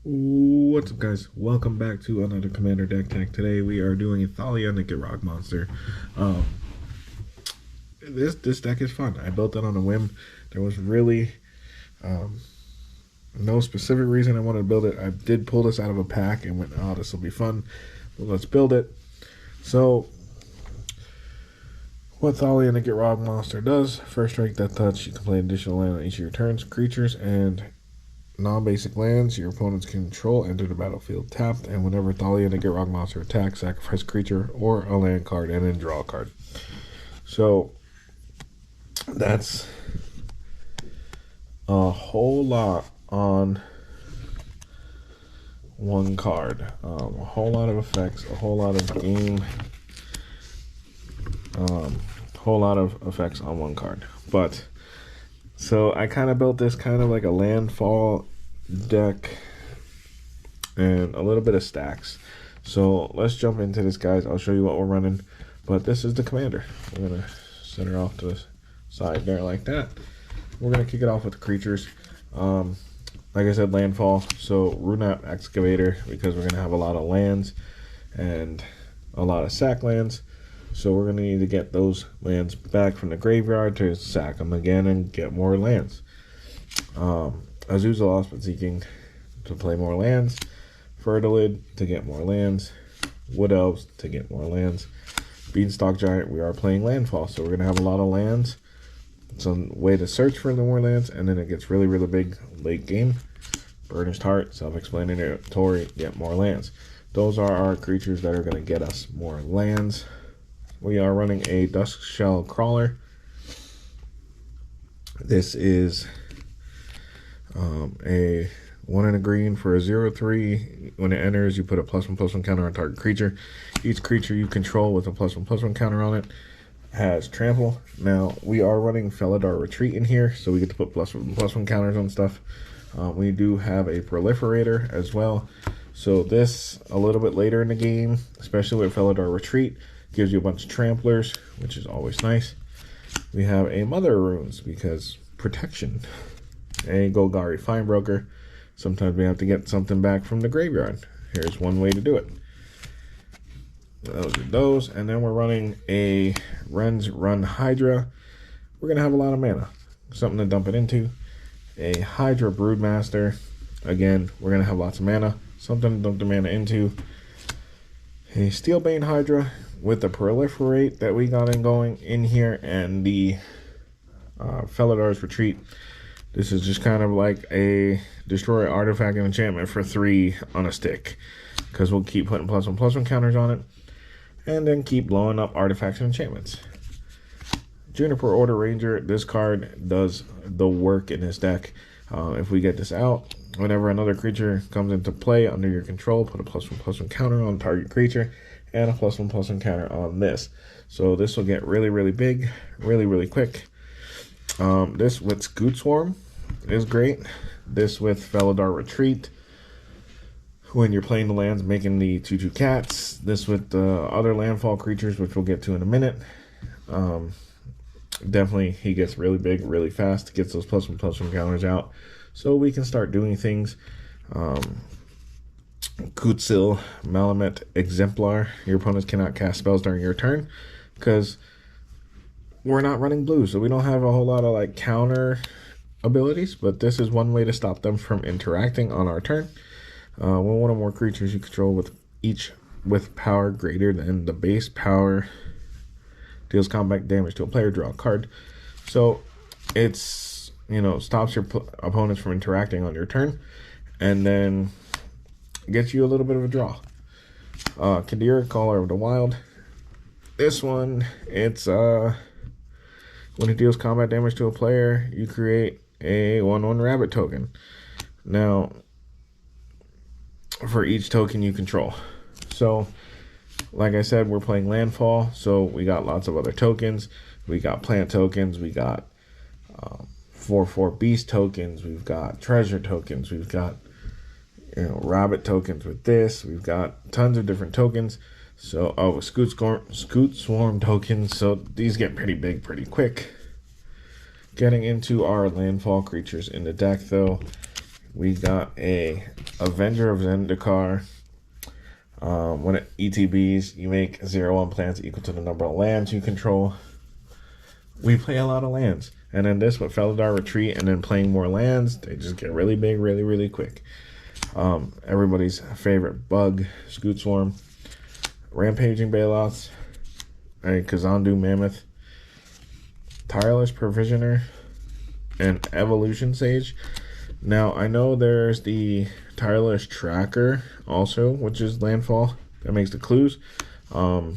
What's up, guys? Welcome back to another Commander deck tech. Today we are doing a THALIA and a GITROG monster. Um, this deck is fun. I built it on a whim. There was really no specific reason I wanted to build it. I did pull this out of a pack and went, "Oh, this will be fun. Well, let's build it." So, what THALIA and a GITROG monster does: first strike, death touch. You can play additional land on each of your turns. Creatures and non-basic lands your opponents control enter the battlefield tapped, and whenever Thalia and a GITROG monster attack, sacrifice a creature or a land card and then draw a card. So that's a whole lot on one card. A whole lot of effects, a whole lot of game, whole lot of effects on one card. But so I kind of built this kind of like a landfall deck and a little bit of stacks. So let's jump into this, guys. I'll show you what we're running. But this is the commander. We're going to set her off to the side there like that. We're going to kick it off with the creatures. Like I said, landfall. So Runap Excavator, because we're going to have a lot of lands and a lot of sack lands. So we're going to need to get those lands back from the graveyard to sack them again and get more lands. Azusa Lost but Seeking to play more lands. Fertilid to get more lands. Wood Elves to get more lands. Beanstalk Giant, we are playing landfall, so we're going to have a lot of lands. It's a way to search for the more lands, and then it gets really, really big late game. Burnished Heart, self-explanatory, get more lands. Those are our creatures that are going to get us more lands. We are running a Duskshell Crawler. This is a 1 and a green for a 0/3. When it enters, you put a +1/+1 counter on target creature. Each creature you control with a +1/+1 counter on it has trample. Now, we are running Felidar Retreat in here, so we get to put +1/+1 counters on stuff. We do have a Proliferator as well. So this, a little bit later in the game, especially with Felidar Retreat, gives you a bunch of tramplers, which is always nice. We have a Mother of Runes because protection. A Golgari Finebroker. Sometimes we have to get something back from the graveyard. Here's one way to do it. Those are those. And then we're running a Ren's Run Hydra. We're going to have a lot of mana. Something to dump it into. A Hydra Broodmaster. Again, we're going to have lots of mana. Something to dump the mana into. A Steelbane Hydra with the Proliferate that we got going in here, and the Felidar's Retreat. This is just kind of like a destroy artifact and enchantment for 3 on a stick, because we'll keep putting +1/+1 counters on it and then keep blowing up artifacts and enchantments. Juniper Order Ranger, this card does the work in this deck. If we get this out, whenever another creature comes into play under your control, put a +1/+1 counter on target creature and a +1/+1 counter on this. So this will get really, really big, really, really quick. This with Scoot Swarm is great. This with Felidar Retreat, when you're playing the lands, making the 2/2 cats. This with the other landfall creatures, which we'll get to in a minute. Definitely, he gets really big, really fast, gets those +1/+1 counters out, so we can start doing things. Kutsil Malamet Exemplar. Your opponents cannot cast spells during your turn, because we're not running blue, so we don't have a whole lot of like counter abilities, but this is one way to stop them from interacting on our turn. When one or more creatures you control with each with power greater than the base power deals combat damage to a player, draw a card. So it's, stops your opponents from interacting on your turn, and then gets you a little bit of a draw. Kadira, Caller of the Wild. This one, it's when it deals combat damage to a player, you create a 1/1 rabbit token. Now, for each token you control. So, like I said, we're playing landfall, so we got lots of other tokens. We got plant tokens, we got 4/4 beast tokens, we've got treasure tokens, we've got rabbit tokens with this, we've got tons of different tokens. So, Scoot Swarm tokens, so these get pretty big pretty quick. Getting into our landfall creatures in the deck, though, we got a Avenger of Zendikar. When it ETBs, you make 0/1 plants equal to the number of lands you control. We play a lot of lands. And then this with Felidar Retreat and then playing more lands, they just get really big, really, really quick. Everybody's favorite bug, Scoot Swarm, Rampaging Baloths, a Kazandu Mammoth, Tireless Provisioner, and Evolution Sage. Now, I know there's the Tireless Tracker also, which is landfall. That makes the clues. I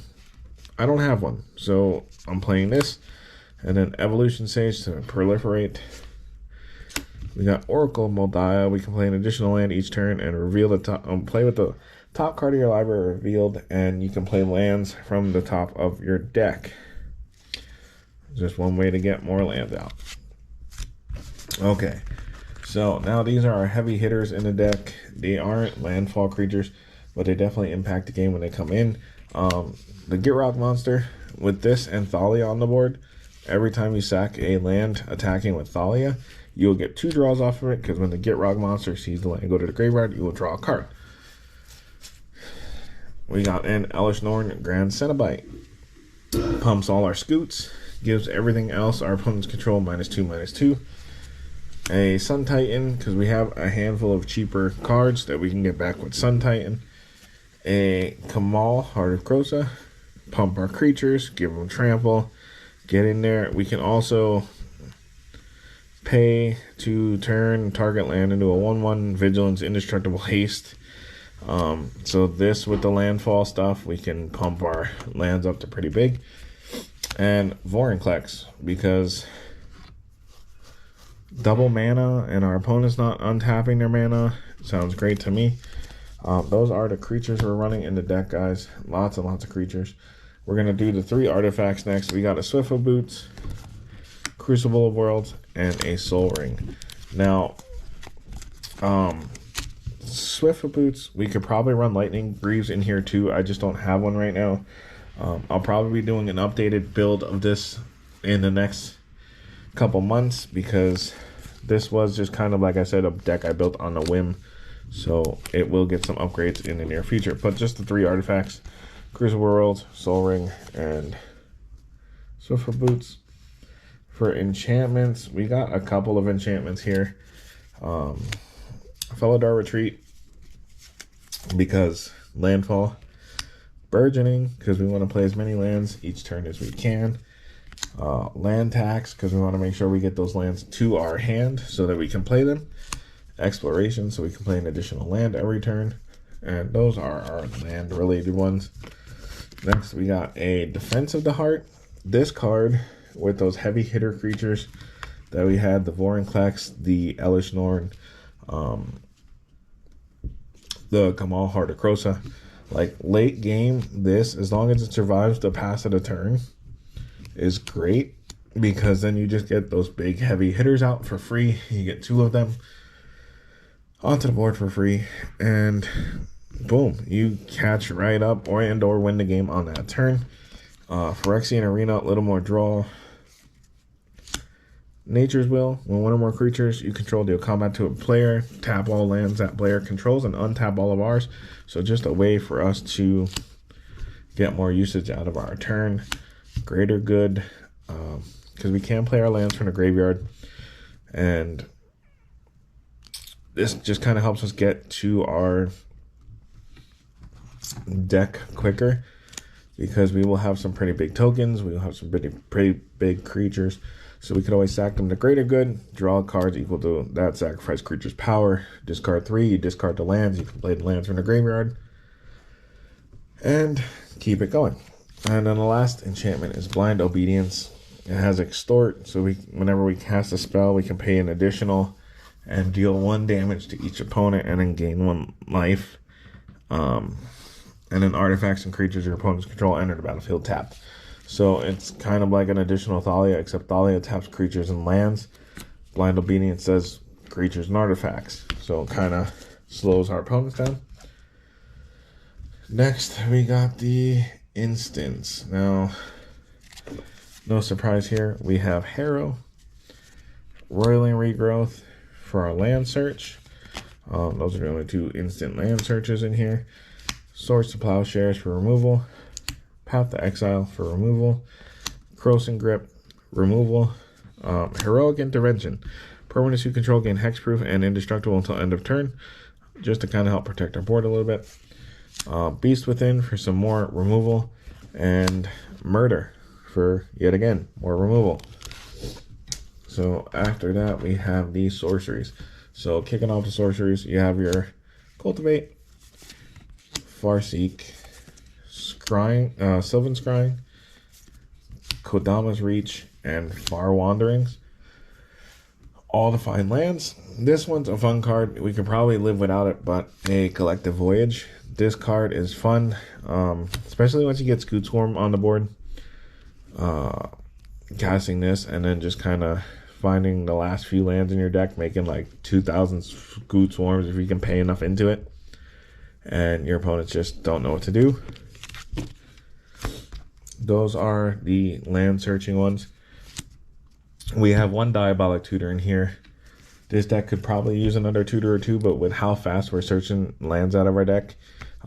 don't have one, so I'm playing this. And then Evolution Sage to proliferate. We got Oracle Moldiah. We can play an additional land each turn and reveal the top. Play with the top card of your library revealed, and you can play lands from the top of your deck. Just one way to get more lands out. Okay, so now these are our heavy hitters in the deck. They aren't landfall creatures, but they definitely impact the game when they come in. The GITROG monster with this and Thalia on the board. Every time you sack a land attacking with Thalia, you'll get 2 draws off of it, because when the GITROG monster sees the land go to the graveyard, you will draw a card. We got an Elesh Norn Grand Cenobite. Pumps all our scoots, gives everything else our opponents control -2/-2. A Sun Titan, because we have a handful of cheaper cards that we can get back with Sun Titan. A Kamal, Heart of Krosa. Pump our creatures, give them trample. Get in there. We can also pay to turn target land into a 1/1 Vigilance Indestructible Haste. So this with the landfall stuff, we can pump our lands up to pretty big. And Vorinclex, because double mana and our opponent's not untapping their mana. Sounds great to me. Those are the creatures we're running in the deck, guys. Lots and lots of creatures. We're going to do the 3 artifacts next. We got a Swiftfoot Boots, Crucible of Worlds, and a Soul Ring. Now, Swiftfoot Boots, we could probably run Lightning Greaves in here too. I just don't have one right now. I'll probably be doing an updated build of this in the next couple months, because this was just kind of, like I said, a deck I built on a whim. So it will get some upgrades in the near future. But just the 3 artifacts. Crucible World, Soul Ring, and Swiftfoot Boots. For enchantments, we got a couple of enchantments here. Felidar Retreat, because landfall. Burgeoning, because we want to play as many lands each turn as we can. Land Tax, because we want to make sure we get those lands to our hand so that we can play them. Exploration, so we can play an additional land every turn. And those are our land related ones. Next, we got a Defense of the Heart. This card with those heavy hitter creatures that we had, the Vorinclex, the Elesh Norn, the Kamal, Heart of Krosa. Like, late game, this, as long as it survives the pass of the turn, is great, because then you just get those big heavy hitters out for free. You get 2 of them onto the board for free, and boom, you catch right up or win the game on that turn. Phyrexian Arena, a little more draw. Nature's Will, when 1 or more creatures you control deal combat to a player, tap all lands that player controls and untap all of ours. So just a way for us to get more usage out of our turn. Greater Good, because we can play our lands from the graveyard, and this just kind of helps us get to our deck quicker, because we will have some pretty big tokens. We will have some pretty big creatures, so we could always sack them to Greater Good, draw cards equal to that sacrifice creature's power, discard 3, you discard the lands, you can play the lands from the graveyard, and keep it going. And then the last enchantment is Blind Obedience. It has Extort, so whenever we cast a spell, we can pay an additional and deal 1 damage to each opponent, and then gain 1 life. And then artifacts and creatures your opponents control enter the battlefield tapped. So it's kind of like an additional Thalia, except Thalia taps creatures and lands. Blind Obedience says creatures and artifacts. So it kind of slows our opponents down. Next, we got the instants. Now, no surprise here. We have Harrow, Roiling Regrowth for our land search. Those are the only two instant land searches in here. Source to Plowshares for removal. Path to Exile for removal. Crossing Grip, removal. Heroic Intervention. Permanents you control gain hexproof and indestructible until end of turn, just to kind of help protect our board a little bit. Beast Within for some more removal. And Murder for, yet again, more removal. So after that, we have these sorceries. So kicking off the sorceries, you have your Cultivate, Farseek, Scrying, Sylvan Scrying, Kodama's Reach, and Far Wanderings. All to find lands. This one's a fun card. We could probably live without it, but a Collective Voyage. This card is fun, especially once you get Scoot Swarm on the board. Casting this and then just kind of finding the last few lands in your deck, making like 2,000 Scoot Swarms if you can pay enough into it. And your opponents just don't know what to do. Those are the land searching ones. We have one Diabolic Tutor in here. This deck could probably use another tutor or two, but with how fast we're searching lands out of our deck,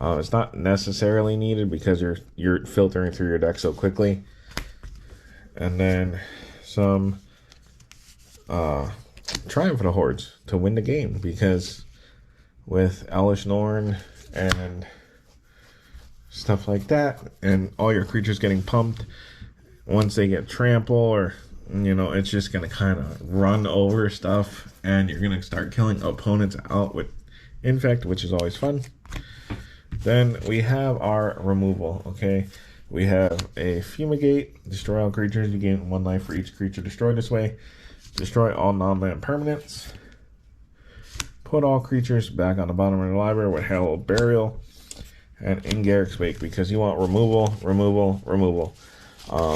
it's not necessarily needed because you're filtering through your deck so quickly. And then some Triumph of the Hordes to win the game, because with Elish Norn and stuff like that, and all your creatures getting pumped, once they get trample, or it's just gonna kind of run over stuff, and you're gonna start killing opponents out with Infect, which is always fun. Then we have our removal. Okay, we have a Fumigate, destroy all creatures. You gain 1 life for each creature destroyed this way. Destroy all non-land permanents. Put all creatures back on the bottom of the library with Hallowed Burial and Ingarrick's Wake, because you want removal, removal, removal.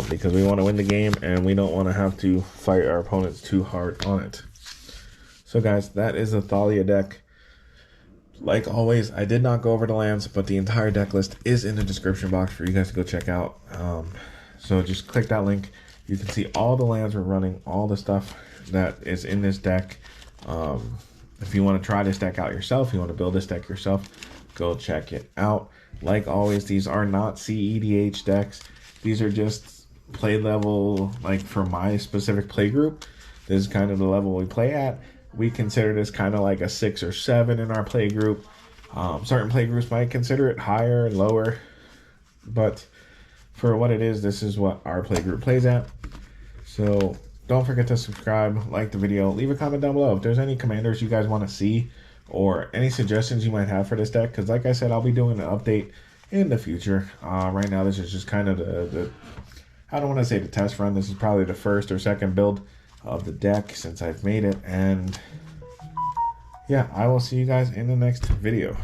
Because we want to win the game and we don't want to have to fight our opponents too hard on it. So guys, that is the Thalia deck. Like always, I did not go over the lands, but the entire deck list is in the description box for you guys to go check out. So just click that link. You can see all the lands we're running, all the stuff that is in this deck. If you want to try this deck out yourself, you want to build this deck yourself, go check it out. Like always, these are not CEDH decks. These are just play level, like for my specific play group. This is kind of the level we play at. We consider this kind of like a 6 or 7 in our play group. Certain play groups might consider it higher and lower, but for what it is, this is what our play group plays at. So don't forget to subscribe, like the video, leave a comment down below if there's any commanders you guys want to see or any suggestions you might have for this deck, because like I said, I'll be doing an update in the future. Right now, this is just kind of the I don't want to say the test run. This is probably the first or second build of the deck since I've made it. And yeah, I will see you guys in the next video.